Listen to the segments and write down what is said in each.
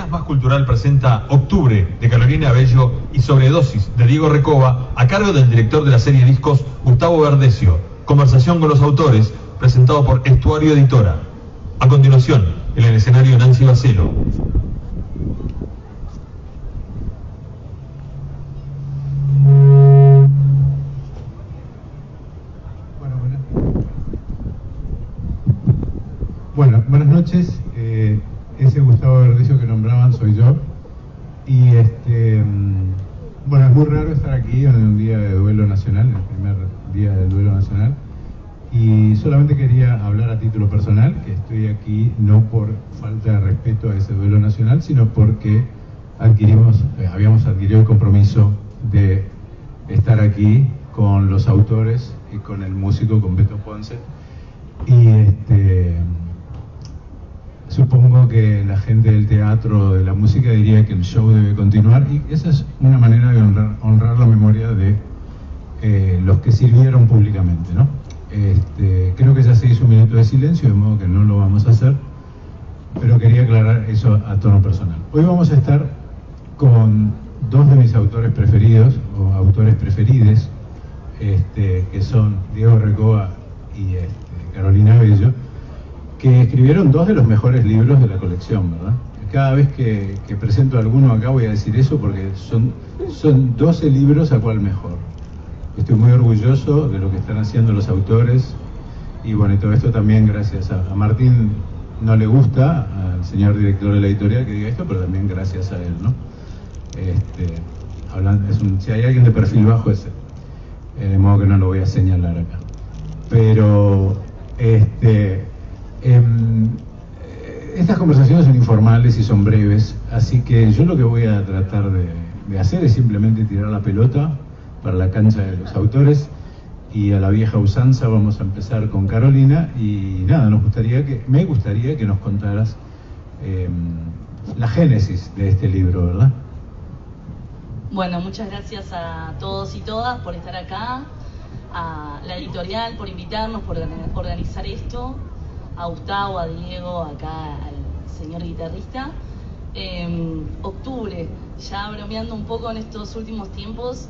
Ideas Más Cultural presenta Octubre, de Carolina Bello, y Sobredosis, de Diego Recoba, a cargo del director de la serie Discos, Gustavo Verdecio. Conversación con los autores, presentado por Estuario Editora. A continuación, en el escenario Nancy Bacelo. Bueno, buenas noches. Ese Gustavo Verdecio que nombraban soy yo. Y bueno, es muy raro estar aquí en un día de duelo nacional, el primer día del duelo nacional. Y solamente quería hablar a título personal, que estoy aquí no por falta de respeto a ese duelo nacional, sino porque habíamos adquirido el compromiso de estar aquí con los autores y con el músico, con Beto Ponce. Y supongo que la gente del teatro, de la música, diría que el show debe continuar, y esa es una manera de honrar la memoria de los que sirvieron públicamente, ¿no? Creo que ya se hizo un minuto de silencio, de modo que no lo vamos a hacer, pero quería aclarar eso a tono personal. Hoy vamos a estar con dos de mis autores preferidos, o autores preferides, que son Diego Recoba y Carolina Bello, que escribieron dos de los mejores libros de la colección, ¿verdad? Cada vez que presento alguno acá voy a decir eso, porque son 12 libros a cuál mejor. Estoy muy orgulloso de lo que están haciendo los autores, y bueno, y todo esto también gracias a Martín. No le gusta al señor director de la editorial que diga esto, pero también gracias a él, ¿no? Si hay alguien de perfil bajo, es él. De modo que no lo voy a señalar acá. Pero estas conversaciones son informales y son breves, así que yo lo que voy a tratar de hacer es simplemente tirar la pelota para la cancha de los autores, y a la vieja usanza vamos a empezar con Carolina. Y nada, me gustaría que nos contaras la génesis de este libro, ¿verdad? Bueno, muchas gracias a todos y todas por estar acá, a la editorial por invitarnos, por organizar esto, a Gustavo, a Diego, acá al señor guitarrista. Octubre, ya bromeando un poco en estos últimos tiempos,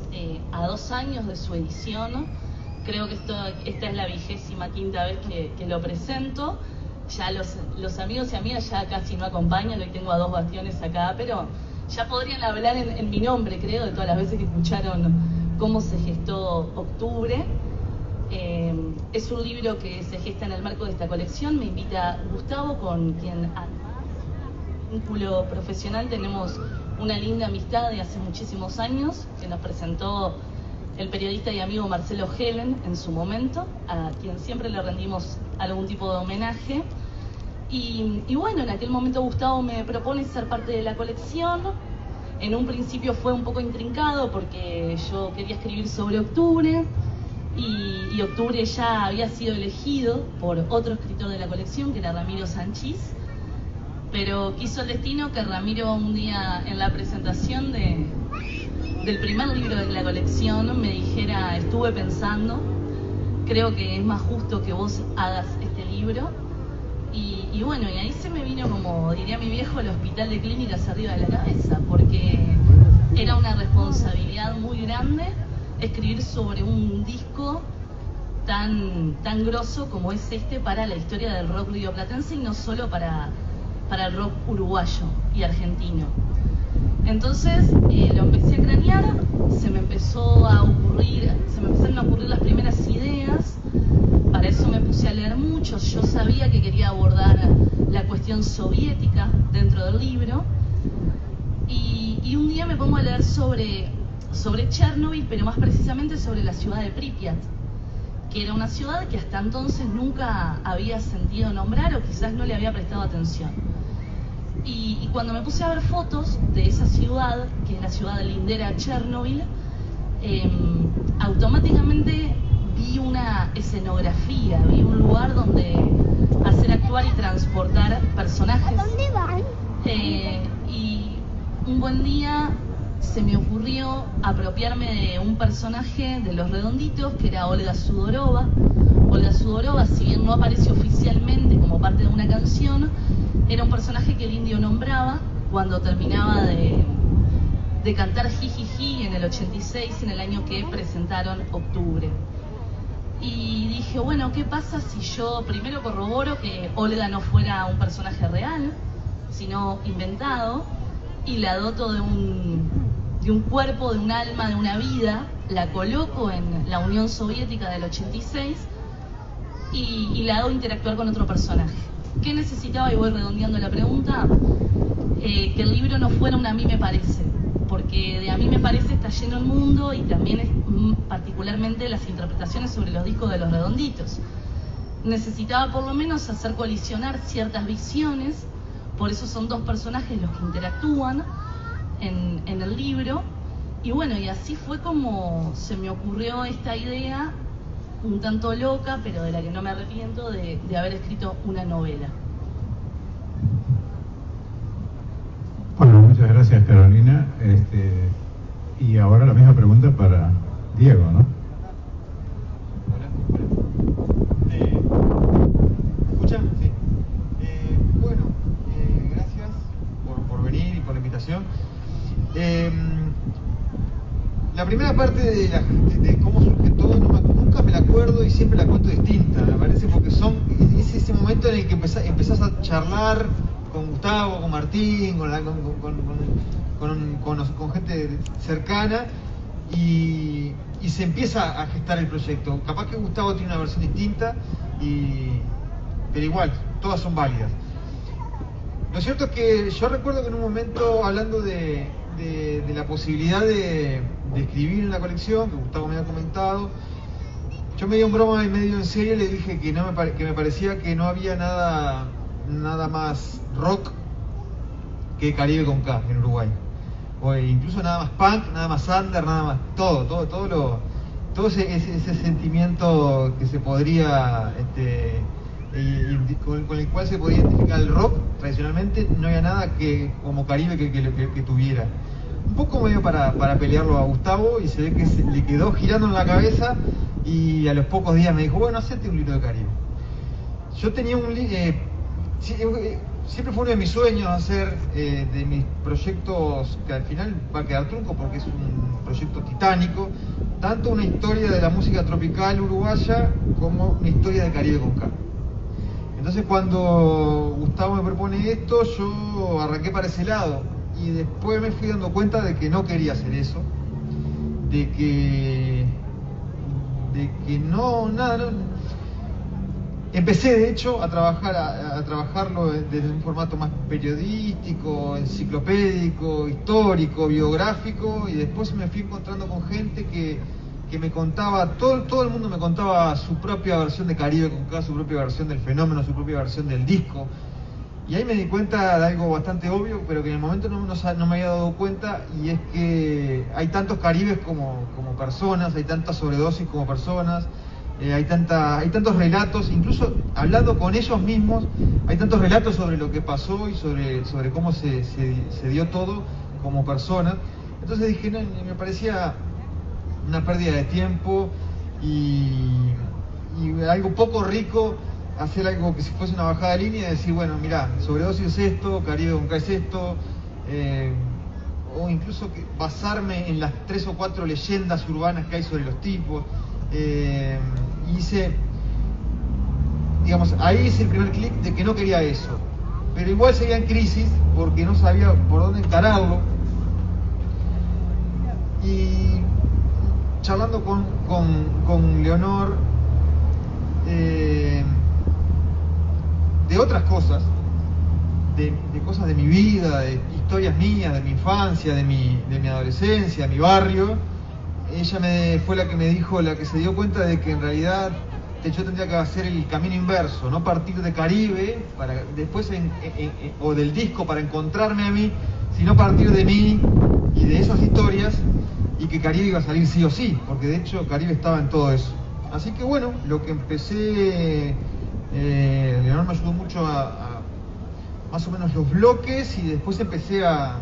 a 2 años de su edición. Creo que esta es la 25ª vez que lo presento. Ya los amigos y amigas ya casi no acompañan, hoy tengo a 2 bastiones acá, pero ya podrían hablar en mi nombre, creo, de todas las veces que escucharon cómo se gestó Octubre. Es un libro que se gesta en el marco de esta colección. Me invita Gustavo, con quien además de un vínculo profesional tenemos una linda amistad de hace muchísimos años, que nos presentó el periodista y amigo Marcelo Helen en su momento, a quien siempre le rendimos algún tipo de homenaje. Y bueno, en aquel momento Gustavo me propone ser parte de la colección. En un principio fue un poco intrincado porque yo quería escribir sobre Octubre, y Octubre ya había sido elegido por otro escritor de la colección, que era Ramiro Sanchís, pero quiso el destino que Ramiro, un día en la presentación del primer libro de la colección, me dijera: estuve pensando, creo que es más justo que vos hagas este libro. Y bueno, y ahí se me vino, como diría mi viejo, el hospital de clínicas arriba de la cabeza, porque era una responsabilidad muy grande escribir sobre un disco tan grosso como es este para la historia del rock rioplatense, y no solo para el rock uruguayo y argentino. Entonces lo empecé a cranear, se me empezaron a ocurrir las primeras ideas. Para eso me puse a leer mucho. Yo sabía que quería abordar la cuestión soviética dentro del libro, y un día me pongo a leer sobre Chernobyl, pero más precisamente sobre la ciudad de Pripyat, que era una ciudad que hasta entonces nunca había sentido nombrar, o quizás no le había prestado atención. Y cuando me puse a ver fotos de esa ciudad, que es la ciudad lindera a Chernobyl, automáticamente vi una escenografía, vi un lugar donde hacer actuar y transportar personajes. ¿A dónde van? Y un buen día se me ocurrió apropiarme de un personaje de Los Redonditos, que era Olga Sudorova. Olga Sudorova, si bien no apareció oficialmente como parte de una canción, era un personaje que el indio nombraba cuando terminaba de cantar Jijiji en el 86, en el año que presentaron Octubre. Y dije, bueno, ¿qué pasa si yo primero corroboro que Olga no fuera un personaje real, sino inventado, y la doto de un cuerpo, de un alma, de una vida, la coloco en la Unión Soviética del 86 y la hago interactuar con otro personaje? ¿Qué necesitaba? Y voy redondeando la pregunta. Que el libro no fuera un a mí me parece, porque de a mí me parece está lleno el mundo, y también particularmente las interpretaciones sobre los discos de Los Redonditos. Necesitaba por lo menos hacer colisionar ciertas visiones, por eso son dos personajes los que interactúan en el libro. Y bueno, y así fue como se me ocurrió esta idea, un tanto loca, pero de la que no me arrepiento, de haber escrito una novela. Bueno, muchas gracias, Carolina. Y ahora la misma pregunta para Diego, ¿no? ¿Me escucha? Sí. Bueno, gracias por venir y por la invitación. La primera parte de cómo surge todo, nunca me la acuerdo y siempre la cuento distinta, me parece, porque es ese momento en el que empezás a charlar con Gustavo, con Martín, con gente cercana, y se empieza a gestar el proyecto. Capaz que Gustavo tiene una versión distinta, pero igual, todas son válidas. Lo cierto es que yo recuerdo que en un momento, hablando de la posibilidad de escribir en la colección, que Gustavo me había comentado, yo medio en broma y medio en serio le dije que me parecía que no había nada más rock que Caribe con K en Uruguay, o incluso nada más punk, nada más under, nada más todo ese sentimiento que se podría con el cual se podía identificar el rock tradicionalmente. No había nada como Caribe que tuviera. Un poco medio para pelearlo a Gustavo, y se ve que le quedó girando en la cabeza, y a los pocos días me dijo, bueno, hacete un libro de Caribe. Yo tenía siempre fue uno de mis sueños hacer de mis proyectos, que al final va a quedar trunco porque es un proyecto titánico, tanto una historia de la música tropical uruguaya como una historia de Caribe con K. Entonces, cuando Gustavo me propone esto, yo arranqué para ese lado, y después me fui dando cuenta de que no quería hacer eso, de que no. Empecé, de hecho, a trabajarlo desde un formato más periodístico, enciclopédico, histórico, biográfico, y después me fui encontrando con gente que me contaba, todo el mundo me contaba su propia versión de Caribe con K, su propia versión del fenómeno, su propia versión del disco. Y ahí me di cuenta de algo bastante obvio, pero que en el momento no me había dado cuenta, y es que hay tantos Caribes como personas, hay tantas sobredosis como personas, hay tantos relatos, incluso hablando con ellos mismos, hay tantos relatos sobre lo que pasó y sobre cómo se dio todo como personas. Entonces dije, no, me parecía una pérdida de tiempo y algo poco rico hacer algo que si fuese una bajada de línea y decir, bueno, mirá, sobredosis es esto, Caribe con K es esto, o incluso basarme en las 3 o 4 leyendas urbanas que hay sobre los tipos. Ahí hice el primer clic de que no quería eso, pero igual seguía en crisis porque no sabía por dónde encararlo. Y charlando con Leonor de otras cosas, de cosas de mi vida, de historias mías, de mi infancia, de mi adolescencia, de mi barrio, ella fue la que me dijo, la que se dio cuenta de que en realidad yo tendría que hacer el camino inverso, no partir de Caribe para después o del disco para encontrarme a mí, sino partir de mí y de esas historias, y que Caribe iba a salir sí o sí, porque de hecho Caribe estaba en todo eso. Así que bueno, lo que empecé, Leonor me ayudó mucho a más o menos los bloques, y después empecé a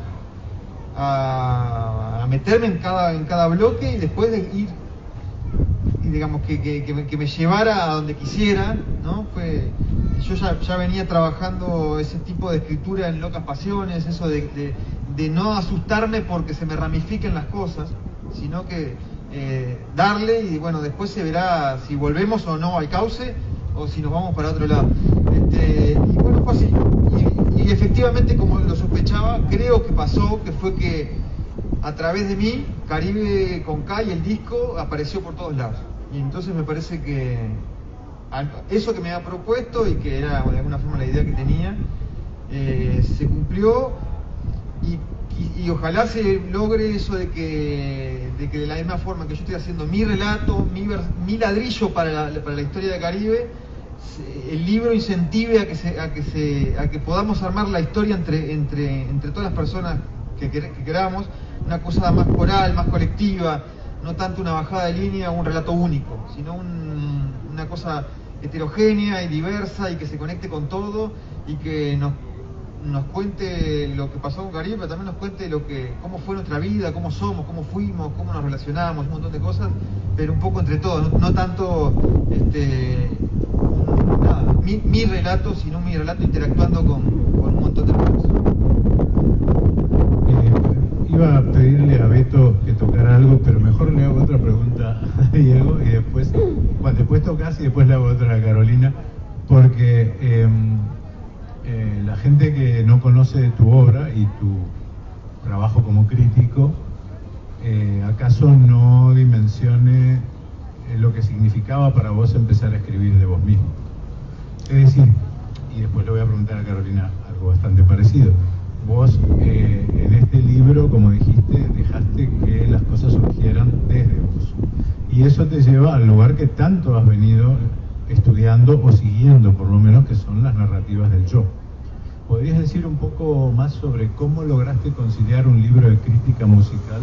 meterme en cada bloque, y después de ir digamos, que me llevara a donde quisiera, ¿no? Yo ya venía trabajando ese tipo de escritura en Locas Pasiones, eso de no asustarme porque se me ramifiquen las cosas, sino que darle, y bueno, después se verá si volvemos o no al cauce, o si nos vamos para otro lado. Y bueno, fue así. Y efectivamente, como lo sospechaba, creo que pasó, que fue que a través de mí, Caribe con K y el disco apareció por todos lados. Y entonces me parece que eso que me había propuesto y que era de alguna forma la idea que tenía, se cumplió, y ojalá se logre eso de que de la misma forma que yo estoy haciendo mi relato, mi ladrillo para la historia de Caribe, el libro incentive a que podamos armar la historia entre todas las personas que queramos, una cosa más coral, más colectiva, no tanto una bajada de línea o un relato único, sino una cosa heterogénea y diversa, y que se conecte con todo, y que nos cuente lo que pasó con Caribe, pero también nos cuente cómo fue nuestra vida, cómo somos, cómo fuimos, cómo nos relacionamos, un montón de cosas, pero un poco entre todos, no tanto mi relato, sino mi relato interactuando con un montón de personas. Iba a pedirle a Beto que tocara algo, pero mejor le hago otra pregunta a Diego, y después tocas y después le hago otra a Carolina, porque la gente que no conoce tu obra y tu trabajo como crítico, ¿acaso no dimensione lo que significaba para vos empezar a escribir de vos mismo? Es decir, y después le voy a preguntar a Carolina algo bastante parecido. Vos en este libro, como dijiste, dejaste que las cosas surgieran desde vos. Y eso te lleva al lugar que tanto has venido estudiando o siguiendo, por lo menos, que son las narrativas del yo. ¿Podrías decir un poco más sobre cómo lograste conciliar un libro de crítica musical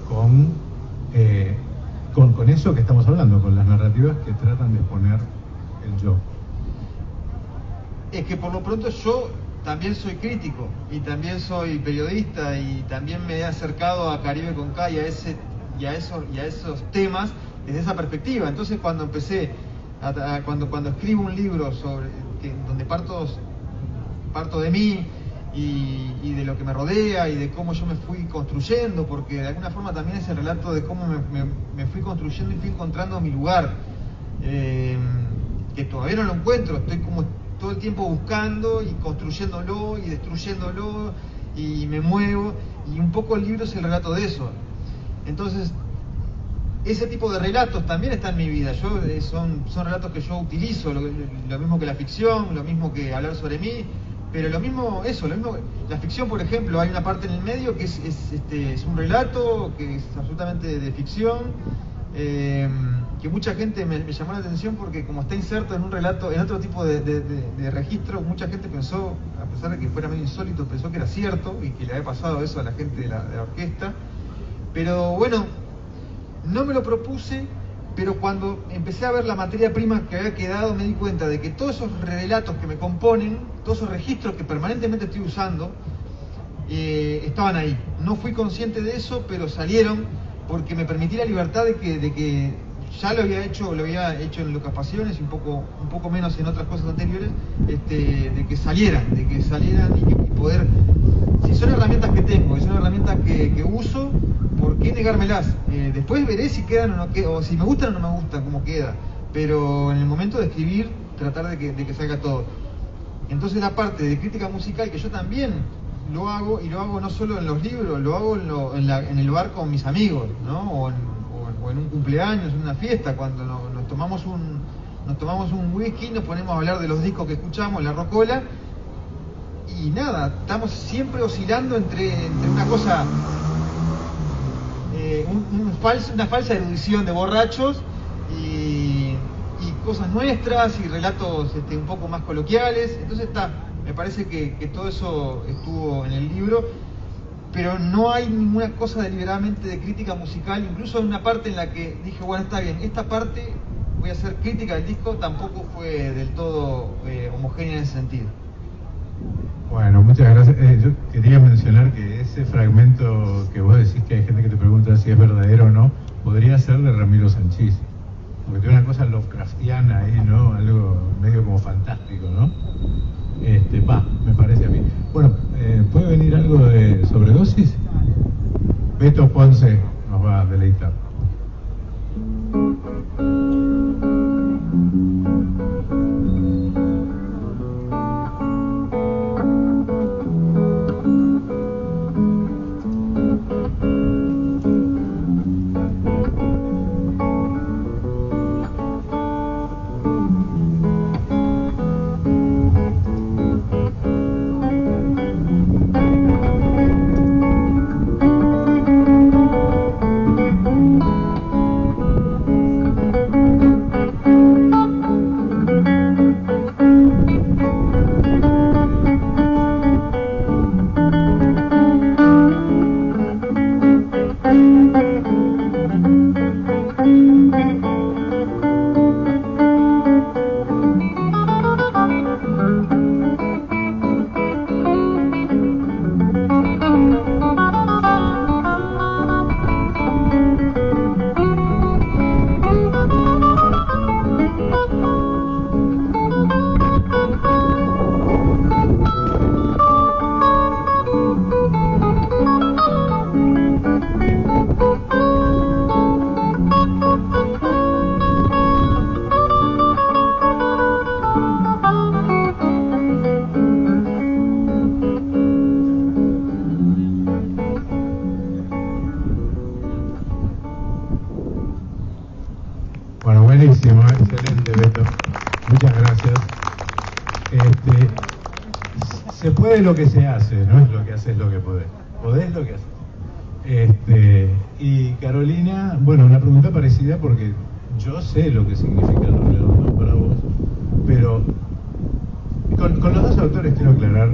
con eso que estamos hablando, con las narrativas que tratan de exponer el yo? Es que por lo pronto yo también soy crítico, y también soy periodista, y también me he acercado a Caribe con K y a esos temas desde esa perspectiva. Entonces cuando empecé, cuando escribo un libro donde parto de mí y de lo que me rodea y de cómo yo me fui construyendo, porque de alguna forma también es el relato de cómo me fui construyendo y fui encontrando mi lugar, que todavía no lo encuentro, estoy como todo el tiempo buscando y construyéndolo y destruyéndolo, y me muevo, y un poco el libro es el relato de eso. Entonces ese tipo de relatos también está en mi vida. Son relatos que yo utilizo, lo mismo que la ficción, lo mismo que hablar sobre mí, pero lo mismo, la ficción, por ejemplo, hay una parte en el medio que es un relato que es absolutamente de ficción, que mucha gente me llamó la atención porque como está inserto en un relato, en otro tipo de registro, mucha gente pensó, a pesar de que fuera medio insólito, pensó que era cierto y que le había pasado eso a la gente de la orquesta. Pero bueno, no me lo propuse, pero cuando empecé a ver la materia prima que había quedado, me di cuenta de que todos esos relatos que me componen, todos esos registros que permanentemente estoy usando, estaban ahí. No fui consciente de eso, pero salieron, porque me permití la libertad de que ya lo había hecho en Locas Pasiones y un poco menos en otras cosas anteriores, de que salieran y poder, si son herramientas que tengo, si son herramientas que uso, ¿por qué negármelas? Después veré si quedan o no quedan, o si me gustan o no me gustan, cómo queda, pero en el momento de escribir, tratar de que salga todo. Entonces la parte de crítica musical, que yo también lo hago, y lo hago no solo en los libros, lo hago en el bar con mis amigos, ¿no? O en un cumpleaños, en una fiesta, cuando nos tomamos un whisky, nos ponemos a hablar de los discos que escuchamos, la rocola, y nada, estamos siempre oscilando entre una cosa, una falsa erudición de borrachos y cosas nuestras y relatos un poco más coloquiales. Entonces me parece que todo eso estuvo en el libro, pero no hay ninguna cosa deliberadamente de crítica musical. Incluso hay una parte en la que dije, bueno, está bien, esta parte voy a hacer crítica del disco, tampoco fue del todo homogénea en ese sentido. Bueno, muchas gracias. Yo quería mencionar que ese fragmento que vos decís que hay gente que te pregunta si es verdadero o no, podría ser de Ramiro Sanchís. porque tiene una cosa Lovecraftiana ahí, ¿no? Algo medio como fantástico, ¿no? Me parece a mí. Bueno, ¿puede venir algo de sobredosis? Beto Ponce nos va a deleitar. Bueno, buenísimo, excelente, Beto. Muchas gracias. Se puede lo que se hace, no es lo que haces lo que podés. Podés lo que haces. Y Carolina, bueno, una pregunta parecida porque yo sé lo que significa el redondo para vos, pero con los dos autores quiero aclarar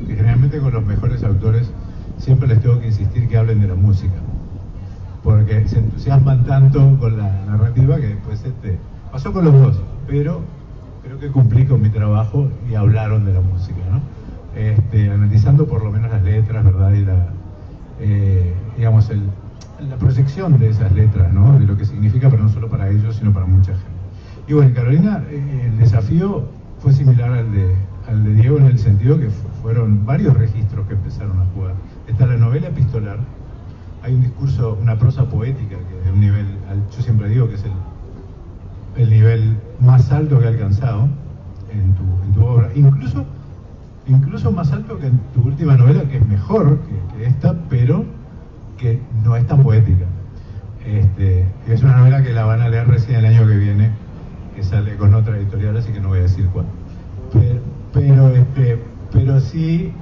que generalmente con los mejores autores siempre les tengo que insistir que hablen de la música, porque se entusiasman tanto con la narrativa que después pasó con los dos, pero creo que cumplí con mi trabajo y hablaron de la música, ¿no? Analizando por lo menos las letras, ¿verdad? Y la proyección de esas letras, ¿no? De lo que significa, pero no solo para ellos, sino para mucha gente. Y bueno, en Carolina, el desafío fue similar al de Diego en el sentido que fueron varios registros que empezaron a jugar. Está la novela epistolar, hay un discurso, una prosa poética que es de un nivel, yo siempre digo que es el nivel más alto que he alcanzado en tu obra, incluso más alto que en tu última novela, que es mejor que esta, pero que no es tan poética. Es una novela que la van a leer recién el año que viene, que sale con otra editorial, así que no voy a decir cuál. Pero sí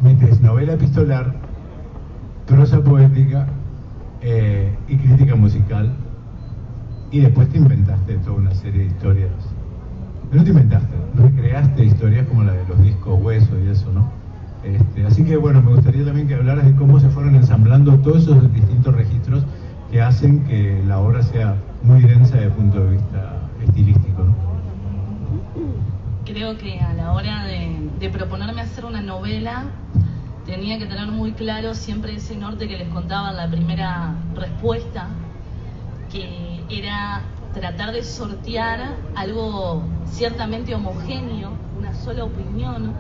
metes novela epistolar, prosa poética y crítica musical, y después te inventaste toda una serie de historias. No te inventaste, recreaste historias como la de los discos Hueso y eso, ¿no? Así que bueno, me gustaría también que hablaras de cómo se fueron ensamblando todos esos distintos registros que hacen que la obra sea muy densa desde el punto de vista estilístico, ¿no? Creo que a la hora de proponerme hacer una novela tenía que tener muy claro siempre ese norte que les contaba en la primera respuesta, que era tratar de sortear algo ciertamente homogéneo, una sola opinión,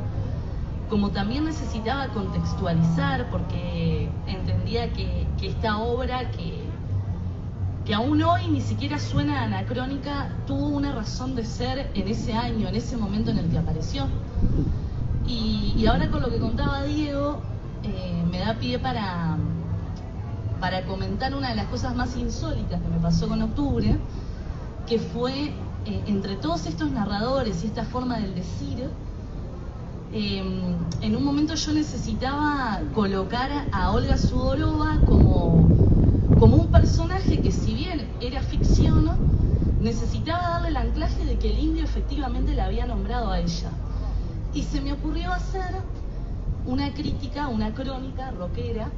como también necesitaba contextualizar, porque entendía que esta obra, que aún hoy ni siquiera suena anacrónica, tuvo una razón de ser en ese año, en ese momento en el que apareció. Y ahora con lo que contaba Diego, me da pie para comentar una de las cosas más insólitas que me pasó con Octubre, que fue, entre todos estos narradores y esta forma del decir, en un momento yo necesitaba colocar a Olga Sudorova como un personaje que, si bien era ficción, necesitaba darle el anclaje de que el indio efectivamente la había nombrado a ella. Y se me ocurrió hacer una crítica, una crónica rockera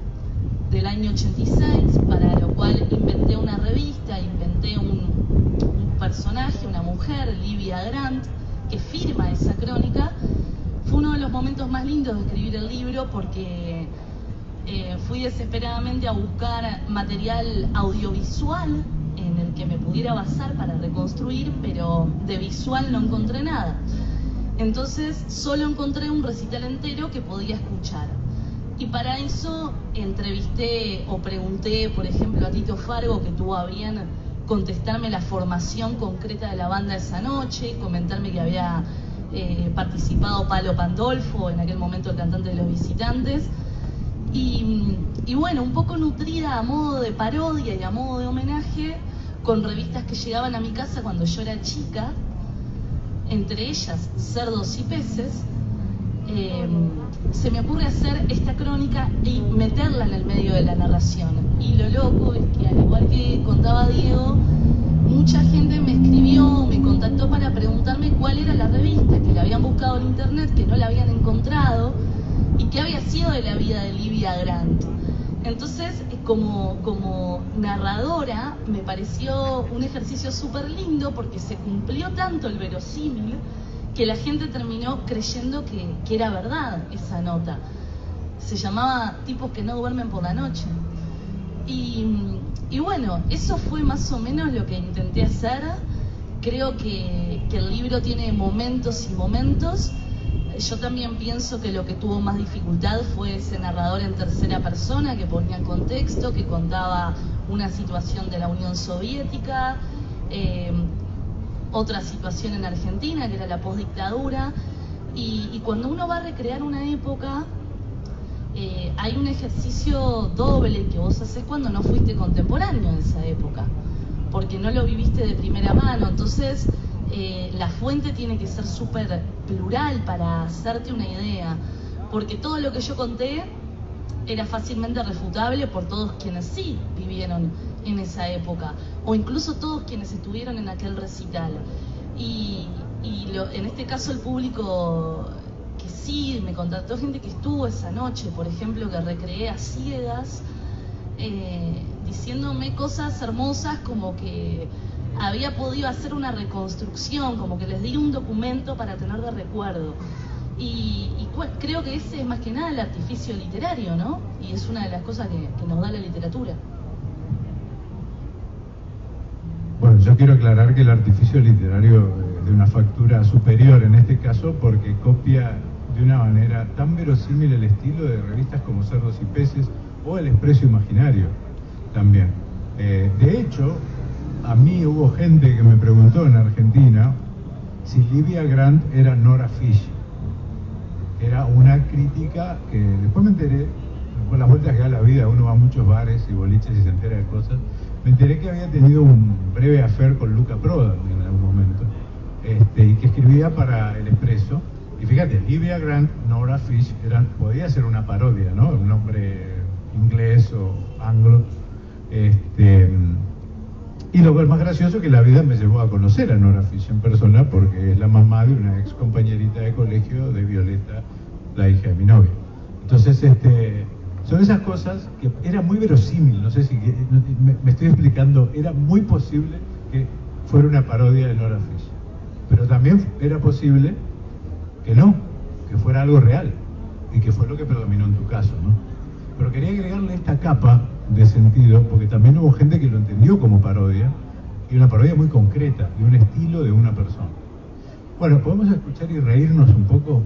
del año 86, para lo cual inventé una revista, inventé un personaje, una mujer, Livia Grant, que firma esa crónica. Fue uno de los momentos más lindos de escribir el libro, porque fui desesperadamente a buscar material audiovisual en el que me pudiera basar para reconstruir, pero de visual no encontré nada. Entonces solo encontré un recital entero que podía escuchar. Y para eso entrevisté o pregunté, por ejemplo, a Tito Fargo, que tuvo a bien contestarme la formación concreta de la banda esa noche, comentarme que había participado Palo Pandolfo, en aquel momento el cantante de Los Visitantes. Y bueno, un poco nutrida a modo de parodia y a modo de homenaje, con revistas que llegaban a mi casa cuando yo era chica, entre ellas Cerdos y Peces, se me ocurre hacer esta crónica y meterla en el medio de la narración. Y lo loco es que, al igual que contaba Diego, mucha gente me escribió, me contactó para preguntarme cuál era la revista, que la habían buscado en internet, que no la habían encontrado, y qué había sido de la vida de Livia Grant. Entonces, como narradora, me pareció un ejercicio súper lindo, porque se cumplió tanto el verosímil que la gente terminó creyendo que era verdad esa nota. Se llamaba Tipos que no duermen por la noche. Y bueno, eso fue más o menos lo que intenté hacer. Creo que el libro tiene momentos y momentos. Yo también pienso que lo que tuvo más dificultad fue ese narrador en tercera persona que ponía en contexto, que contaba una situación de la Unión Soviética, otra situación en Argentina, que era la postdictadura, y cuando uno va a recrear una época, hay un ejercicio doble que vos haces cuando no fuiste contemporáneo de esa época, porque no lo viviste de primera mano. Entonces la fuente tiene que ser súper plural para hacerte una idea, porque todo lo que yo conté era fácilmente refutable por todos quienes sí vivieron en esa época, o incluso todos quienes estuvieron en aquel recital. En este caso el público que sí me contactó, gente que estuvo esa noche, por ejemplo, que recreé a ciegas, diciéndome cosas hermosas como que había podido hacer una reconstrucción, como que les di un documento para tener de recuerdo. Creo que ese es más que nada el artificio literario, ¿no? Y es una de las cosas que nos da la literatura. Bueno, yo quiero aclarar que el artificio literario es de una factura superior en este caso, porque copia de una manera tan verosímil el estilo de revistas como Cerdos y Peces o El Expreso Imaginario también. De hecho, a mí hubo gente que me preguntó en Argentina si Livia Grant era Nora Fish. Era una crítica que después me enteré, con las vueltas que da la vida, uno va a muchos bares y boliches y se entera de cosas. Me enteré que había tenido un breve affair con Luca Prodan en algún momento, y que escribía para El Expreso. Y fíjate, Livia Grant, Nora Fish, podía ser una parodia, ¿no? Un nombre inglés o anglo. Y lo más gracioso es que la vida me llevó a conocer a Nora Fish en persona, porque es la mamá de una ex compañerita de colegio de Violeta, la hija de mi novia. Entonces, son esas cosas que era muy verosímil, no sé si me estoy explicando, era muy posible que fuera una parodia de Nora Fish, pero también era posible que no, que fuera algo real, y que fue lo que predominó en tu caso, ¿no? Pero quería agregarle esta capa de sentido, porque también hubo gente que lo entendió como parodia, y una parodia muy concreta, de un estilo de una persona. Bueno, ¿podemos escuchar y reírnos un poco?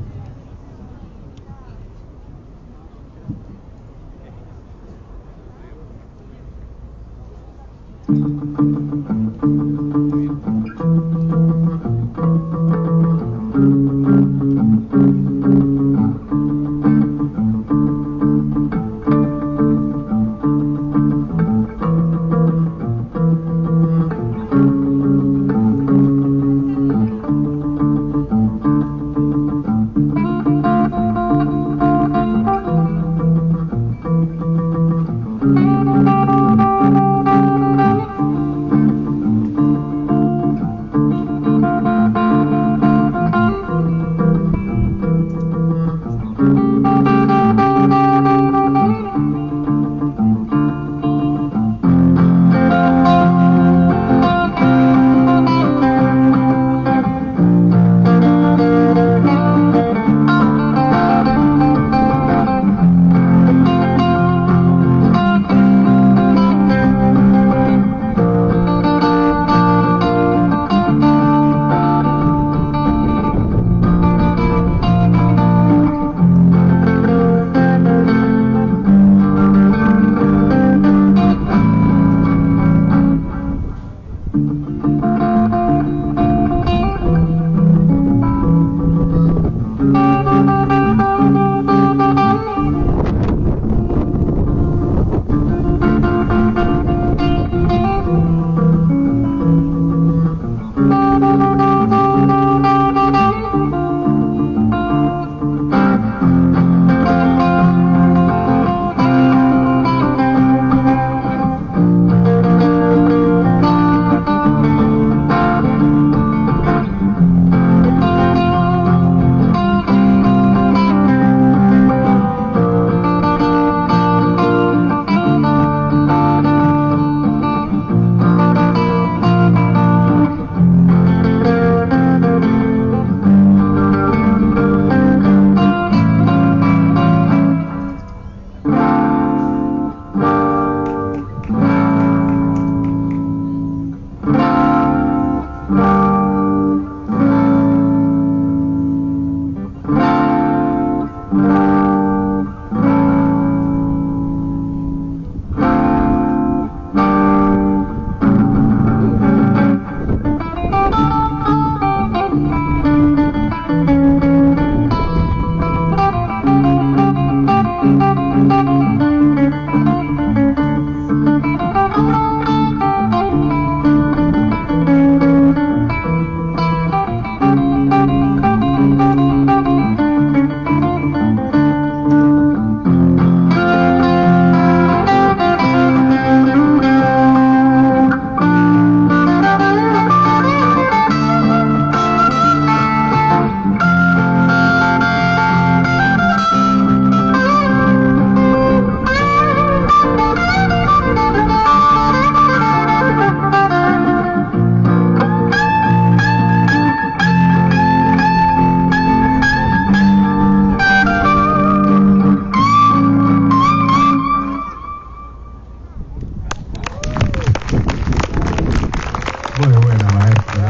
Muy buena, maestro.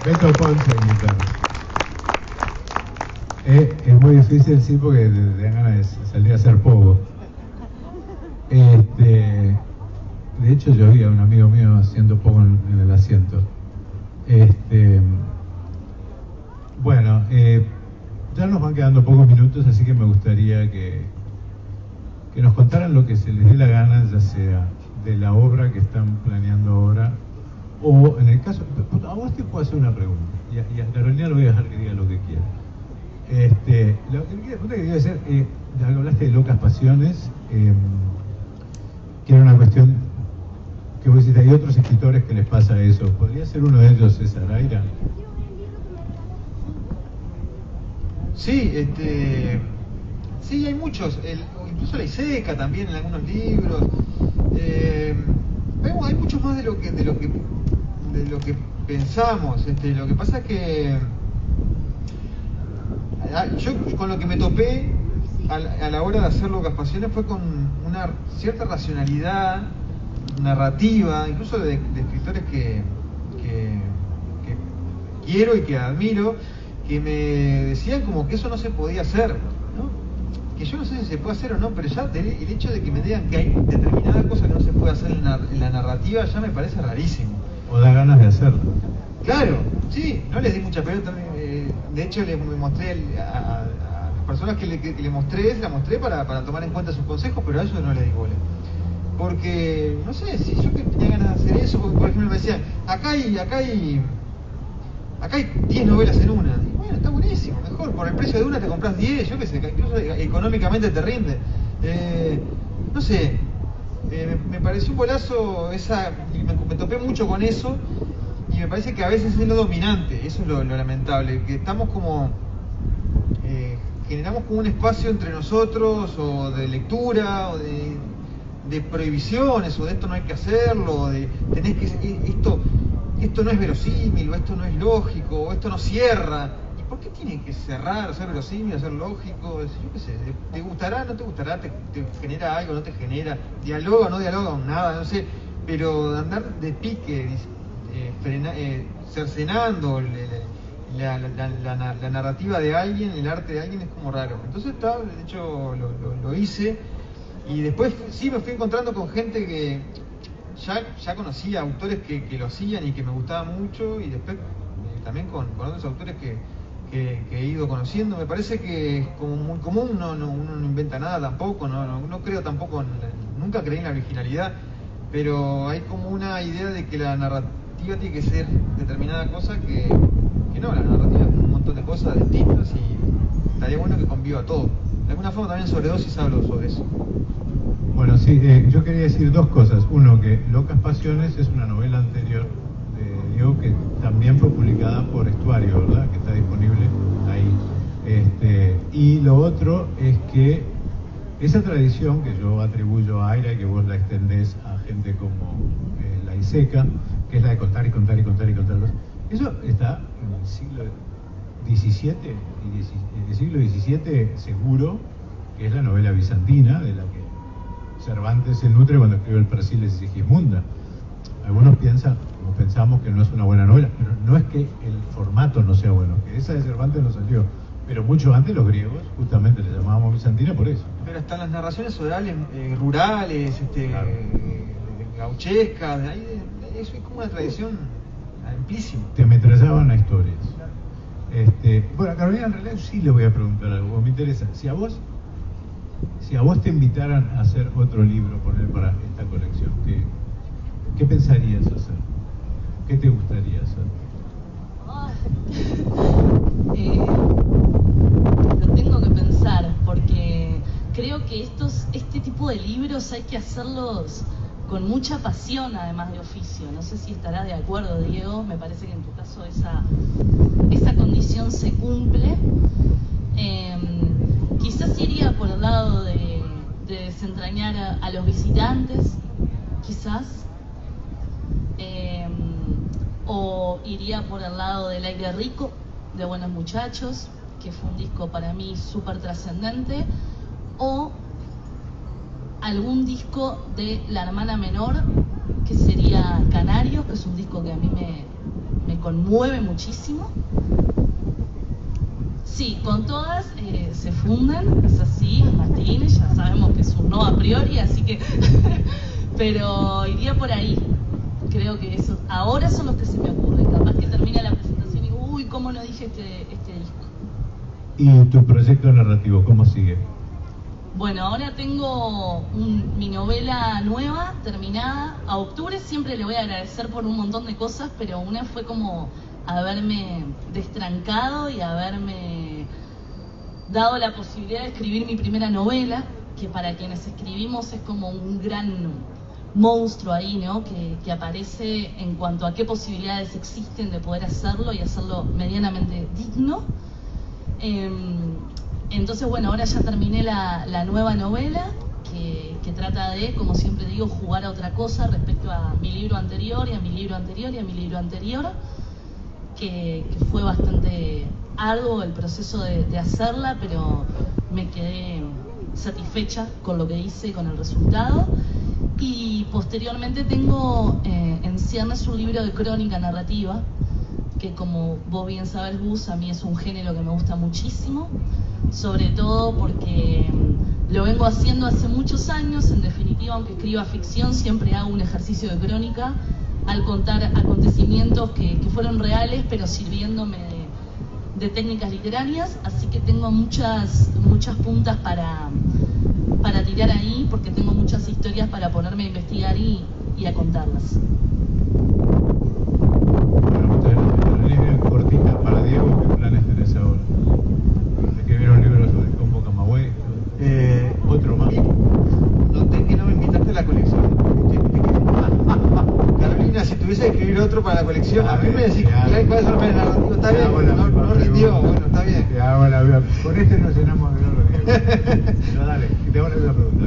Beto Ponce en guitarra. Es muy difícil, sí, porque te dan ganas de salir a hacer poco. De hecho, yo vi a un amigo mío haciendo poco en el asiento. Bueno, ya nos van quedando pocos minutos, así que me gustaría que nos contaran lo que se les dé la gana, ya sea de la obra que están planeando ahora, o en el caso, a vos te puedo hacer una pregunta, y a Carolina lo voy a dejar que diga lo que quiera. La pregunta que quería hacer, ya que hablaste de Locas Pasiones, que era una cuestión que vos decís, hay otros escritores que les pasa eso. ¿Podría ser uno de ellos César Aira? Sí, sí, hay muchos, incluso la Iseca también en algunos libros. Hay muchos más de lo que pensamos. Lo que pasa es que yo con lo que me topé a la hora de hacer Locas Pasiones fue con una cierta racionalidad narrativa, incluso de escritores que quiero y que admiro, que me decían como que eso no se podía hacer, ¿no? Que yo no sé si se puede hacer o no, pero ya el hecho de que me digan que hay determinada cosa que no se puede hacer en la narrativa ya me parece rarísimo. O da ganas de hacerlo. Claro, sí, no les di mucha pelota. De hecho, le mostré a las personas que le mostré, la mostré para tomar en cuenta sus consejos, pero a ellos no les di bola. Porque, no sé, si yo que tenía ganas de hacer eso, por ejemplo me decían, acá hay 10 novelas en una. Y bueno, está buenísimo, mejor, por el precio de una te compras 10, yo qué sé, incluso económicamente te rinde. No sé, me pareció un golazo me topé mucho con eso, y me parece que a veces es lo dominante, eso es lo lamentable, que estamos como... generamos como un espacio entre nosotros, o de lectura, o de prohibiciones, o de esto no hay que hacerlo, o de tenés que esto no es verosímil, o esto no es lógico, o esto no cierra. ¿Y por qué tiene que cerrar, ser verosímil, ser lógico? Yo qué sé, ¿te gustará, no te gustará? ¿Te genera algo, no te genera? ¿Dialoga, no dialoga? Nada, no sé. Pero andar de pique, cercenando la narrativa de alguien, el arte de alguien, es como raro. Entonces, de hecho, lo hice. Y después sí me fui encontrando con gente que ya conocía, autores que lo hacían y que me gustaban mucho, y después también con otros autores que he ido conociendo. Me parece que es como muy común, uno no inventa nada tampoco, no creo tampoco, nunca creí en la originalidad, pero hay como una idea de que la narrativa tiene que ser determinada cosa que no, la narrativa es un montón de cosas distintas, y estaría bueno que conviva todo. De alguna forma también Sobredosis hablo sobre eso. Bueno, sí, yo quería decir dos cosas. Uno, que Locas Pasiones es una novela anterior de Diego que también fue publicada por Estuario, ¿verdad? Que está disponible ahí. Y lo otro es que esa tradición que yo atribuyo a Aira y que vos la extendés a gente como la Iseca, que es la de contar y contar y contar y contar. Eso está en el siglo XVII, en el siglo XVII seguro, que es la novela bizantina de la que Cervantes se nutre cuando escribe el Persiles y Sigismunda. Algunos pensamos que no es una buena novela, pero no es que el formato no sea bueno, que esa de Cervantes no salió, pero mucho antes los griegos justamente le llamábamos bizantina por eso. Pero están las narraciones orales, rurales, claro, gauchescas, eso es como una tradición amplísima. Te ametrallaban a historias. Bueno, a Carolina en realidad sí le voy a preguntar algo, me interesa. Si a vos te invitaran a hacer otro libro, poner para esta colección, ¿qué pensarías hacer? ¿Qué te gustaría hacer? Lo tengo que pensar, porque creo que este tipo de libros hay que hacerlos con mucha pasión, además de oficio. No sé si estarás de acuerdo, Diego, me parece que en tu caso esa condición se cumple. Quizás iría por el lado de desentrañar a los visitantes, quizás, o iría por el lado del Aire Rico, de Buenos Muchachos, que fue un disco para mí súper trascendente, o algún disco de La Hermana Menor, que sería Canarios, que es un disco que a mí conmueve muchísimo. Sí, con todas se fundan, es así, Martínez, ya sabemos que es un no a priori, así que pero iría por ahí. Creo que eso ahora son los que se me ocurren. Capaz que termina la presentación y digo, uy, ¿cómo no dije este disco? ¿Y tu proyecto narrativo cómo sigue? Bueno, ahora tengo mi novela nueva, terminada. A octubre siempre le voy a agradecer por un montón de cosas, pero una fue como haberme destrancado y haberme dado la posibilidad de escribir mi primera novela, que para quienes escribimos es como un gran monstruo ahí, ¿no? Que aparece en cuanto a qué posibilidades existen de poder hacerlo y hacerlo medianamente digno. Entonces, bueno, ahora ya terminé la nueva novela que trata de, como siempre digo, jugar a otra cosa respecto a mi libro anterior y a mi libro anterior y a mi libro anterior, que fue bastante arduo el proceso de hacerla, pero me quedé satisfecha con lo que hice, con el resultado. Y posteriormente tengo en ciernes un libro de crónica narrativa, que como vos bien sabés, Gus, a mí es un género que me gusta muchísimo, sobre todo porque lo vengo haciendo hace muchos años. En definitiva, aunque escriba ficción, siempre hago un ejercicio de crónica al contar acontecimientos que fueron reales, pero sirviéndome de técnicas literarias, así que tengo muchas puntas para tirar ahí, porque tengo muchas historias para ponerme a investigar y a contarlas. Cortita para Diego, ¿qué planes tenés ahora? ¿Escribir un libro sobre el combo Camagüey? ¿Otro más? Noté que no me invitaste a la colección. Carolina, si tuviese que escribir otro para la colección, a mí me decís, ¿cuál es el primer narrativo? Está bien, no rindió, bueno, está bien. Con este nos llenamos de oro, Diego. No, dale, te voy a hacer una pregunta.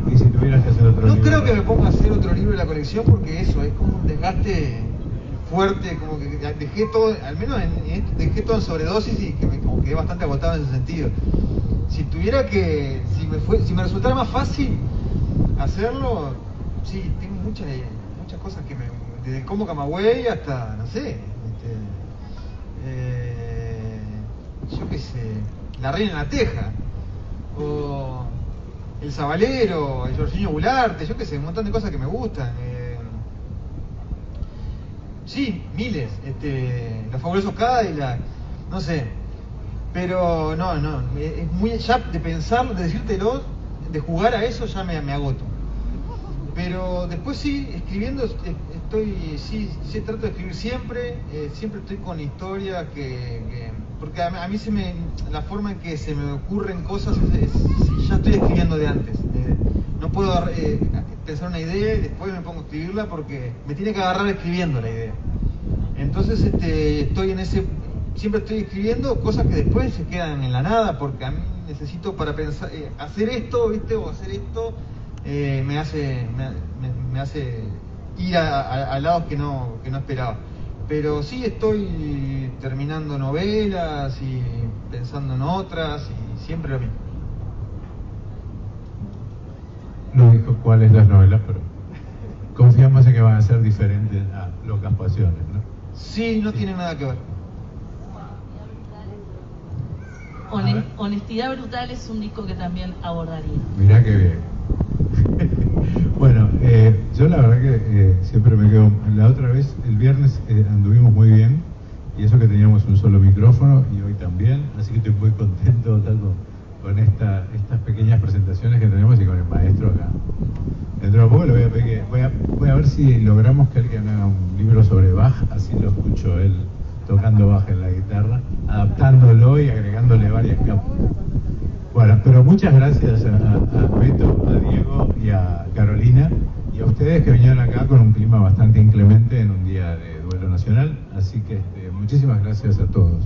Y si tuvieras que hacer otro libro. No creo que me ponga a hacer otro libro de la colección, porque eso es como un desgaste fuerte, como que dejé todo, al menos dejé todo en sobredosis y que como quedé bastante agotado en ese sentido. Si me resultara más fácil hacerlo, sí, tengo muchas cosas que desde el combo Camagüey hasta, no sé, yo qué sé, La Reina en la Teja, o El Sabalero, el Jorginho Goulart, yo qué sé, un montón de cosas que me gustan. Sí, miles, Los Fabulosos Cadillac, no sé, pero no, es muy, ya de pensar, de decírtelo, de jugar a eso ya me agoto. Pero después sí, escribiendo, sí trato de escribir siempre estoy con historias porque a mí la forma en que se me ocurren cosas es si ya estoy escribiendo de antes. No puedo pensar una idea y después me pongo a escribirla, porque me tiene que agarrar escribiendo la idea. Entonces estoy en siempre estoy escribiendo cosas que después se quedan en la nada, porque a mí necesito para pensar, hacer esto, ¿viste? O hacer esto, me hace ir a lados que no esperaba. Pero sí estoy terminando novelas y pensando en otras, y siempre lo mismo. No dijo cuáles las novelas, pero confiamos en que van a ser diferentes a Locas Pasiones, ¿no? Sí, no tiene nada que ver. Honestidad Brutal es un disco que también abordaría. Mirá qué bien. Bueno, yo la verdad que siempre me quedo. La otra vez, el viernes, anduvimos muy bien, y eso que teníamos un solo micrófono, y hoy también, así que estoy muy contento con estas pequeñas presentaciones que tenemos y con el maestro acá. Dentro de poco le voy a pedir que voy a ver si logramos que alguien haga un libro sobre Bach, así lo escucho él tocando Bach en la guitarra, adaptándolo y agregándole varias capas. Bueno, pero muchas gracias a Beto, a Diego y a Carolina, y a ustedes que vinieron acá con un clima bastante inclemente en un día de duelo nacional, así que muchísimas gracias a todos.